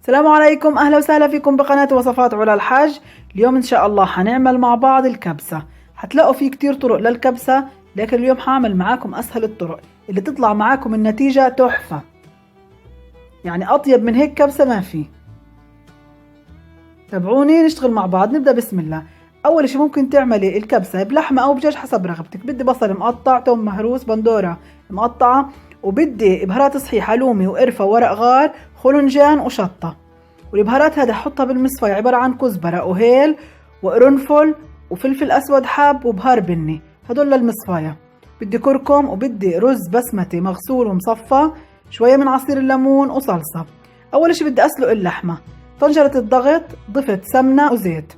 السلام عليكم، أهلا وسهلا فيكم بقناة وصفات علا الحاج. اليوم إن شاء الله حنعمل مع بعض الكبسة. حتلاقوا في كتير طرق للكبسة، لكن اليوم حاعمل معاكم أسهل الطرق اللي تطلع معاكم النتيجة تحفة. يعني أطيب من هيك كبسة ما في. تابعوني نشتغل مع بعض. نبدأ بسم الله. أول شي ممكن تعملي الكبسة بلحمة أو بدجاج حسب رغبتك. بدي بصل مقطع، توم مهروس، بندورة مقطعة، وبدي بهارات صحيحة، لومي وقرفة ورق غار، خلنجان وشطة. والبهارات هذا حطها بالمصفاية، عبارة عن كزبرة وهيل وقرنفل وفلفل أسود حاب وبهار بني، هدول للمصفاية. بدي كركم وبدي رز بسمتي مغسول ومصفى، شوية من عصير الليمون وصلصة. أول شي بدي أسلق اللحمة. طنجرة الضغط ضفت سمنة وزيت.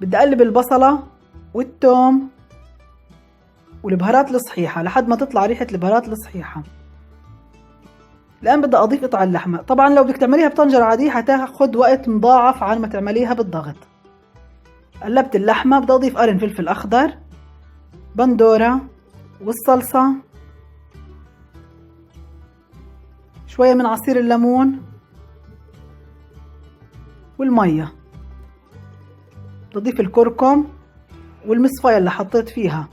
بدي أقلب البصلة والثوم والبهارات الصحيحة لحد ما تطلع ريحة البهارات الصحيحة. الآن بدي أضيف قطع اللحمة. طبعا لو بدك تعمليها بطنجرة عادية حتاخد وقت مضاعف عن ما تعمليها بالضغط. قلبت اللحمة. بدي أضيف قرن فلفل أخضر، بندورة، والصلصة، شوية من عصير الليمون والمية. بدي أضيف الكركم والمصفاية اللي حطيت فيها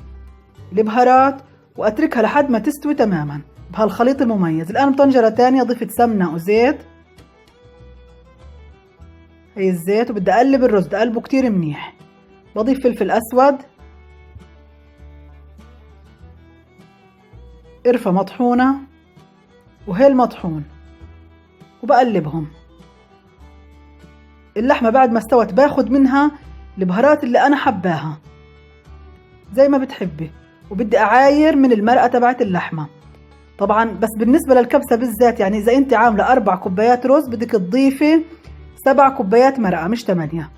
البهارات وأتركها لحد ما تستوي تماما بهالخليط المميز. الآن بطنجرة تانية ضفت سمنة وزيت. هي الزيت. وبدي أقلب الرز، بدي أقلبه كتير منيح. بضيف فلفل أسود، قرفة مطحونة، وهيل مطحون، وبقلبهم. اللحمة بعد ما استوت باخد منها البهارات اللي أنا حباها زي ما بتحبي، وبدي أعاير من المرقة تبعت اللحمة. طبعا بس بالنسبة للكبسة بالذات، يعني إذا أنت عاملة 4 كوبايات رز بدك تضيفي 7 كوبايات مرقة مش 8.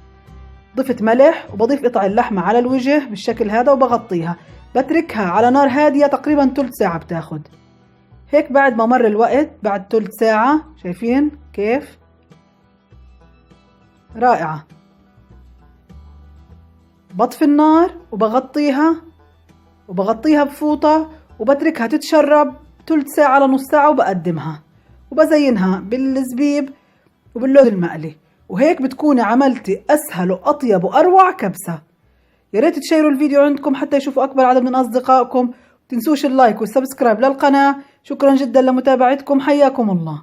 ضفت ملح وبضيف قطع اللحمة على الوجه بالشكل هذا وبغطيها. بتركها على نار هادية تقريبا ثلث ساعة بتاخد. هيك بعد ما مر الوقت، بعد ثلث ساعة، شايفين كيف رائعة. بطفي النار وبغطيها بفوطة وبتركها تتشرب ثلث ساعة لنص ساعة وبقدمها وبزينها بالزبيب وباللوز المقلي. وهيك بتكوني عملتي أسهل وأطيب وأروع كبسة. يا ريت تشيروا الفيديو عندكم حتى يشوفوا أكبر عدد من أصدقائكم. تنسوش اللايك والسبسكرايب للقناة. شكرا جدا لمتابعتكم، حياكم الله.